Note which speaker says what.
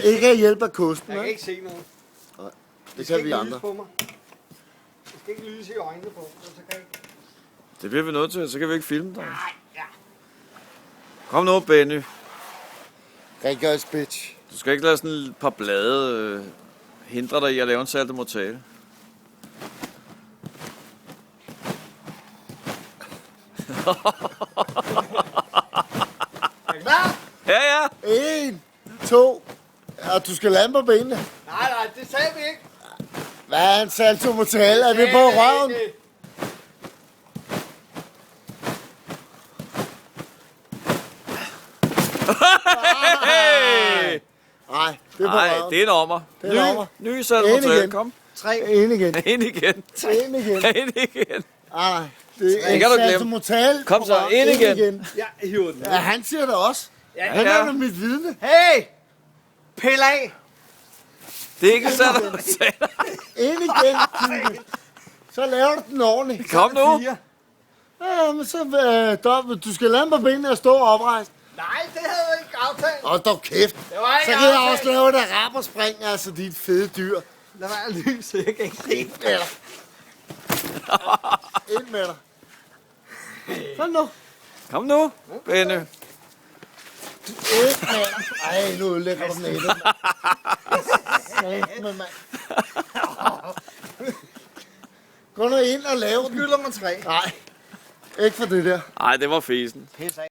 Speaker 1: Ikke hjælp af kosten,
Speaker 2: Jeg kan ikke se noget.
Speaker 1: Nej,
Speaker 2: Det
Speaker 1: det
Speaker 2: skal
Speaker 1: kan vi
Speaker 2: ikke
Speaker 1: andre.
Speaker 2: lyse på mig. Det skal ikke lyse i øjnene på mig, så kan jeg ikke...
Speaker 3: Det bliver vi nødt til, så kan vi ikke filme dig.
Speaker 2: Nej, ja.
Speaker 3: Kom nu, Benny.
Speaker 1: Rengørs bitch.
Speaker 3: Du skal ikke lade sådan et par blade hindre dig i at lave en saltomortale.
Speaker 2: Er I klar?
Speaker 3: Ja, ja.
Speaker 1: 1, 2. Og du skal lande på benene.
Speaker 2: Nej, det sagde vi ikke.
Speaker 1: Hvad er en salto mortale? Er det på røven?
Speaker 3: Hey!
Speaker 1: Nej, det er på
Speaker 3: Nej,
Speaker 1: røven.
Speaker 3: det er en ommer.
Speaker 1: Det er en ommer.
Speaker 3: Ny
Speaker 1: Ind
Speaker 3: saltomortale,
Speaker 1: igen.
Speaker 3: kom.
Speaker 2: 3.
Speaker 1: Ind igen.
Speaker 3: Ind igen.
Speaker 1: Ind igen.
Speaker 3: Ind igen.
Speaker 1: Nej, det er
Speaker 3: Det kan du
Speaker 1: en
Speaker 3: glemme.
Speaker 1: salto mortale.
Speaker 3: Kom så, ind igen.
Speaker 2: Ja, hiver den.
Speaker 1: Ja, han siger det også.
Speaker 2: Ja,
Speaker 1: Han
Speaker 3: ja.
Speaker 1: er da mit vidne.
Speaker 2: Hey! Pille af!
Speaker 3: Det er ikke en saltomortale.
Speaker 1: Ind igen, Kim. Så laver du den ordentligt.
Speaker 3: Kom nu.
Speaker 2: 4.
Speaker 1: Ja, men så du skal lande på benene og stå oprejst.
Speaker 2: Nej, det havde jeg ikke aftalt.
Speaker 1: Og dog kæft.
Speaker 2: Det var
Speaker 1: Så
Speaker 2: ikke
Speaker 1: kan jeg
Speaker 2: aftalt.
Speaker 1: også lave et araberspring, altså dit fede dyr.
Speaker 2: Lad være lys, så jeg kan ikke se.
Speaker 1: Ind med dig. Ind med dig. Kom nu.
Speaker 3: Kom nu, Benny.
Speaker 1: Ind med dig. Ej, nu ødelægger du den ene. Med mand. Gå nu ind og lave den.
Speaker 2: Skylder mig 3.
Speaker 1: Nej, ikke for det der.
Speaker 3: Ej, det var fesen.
Speaker 2: Pisse af.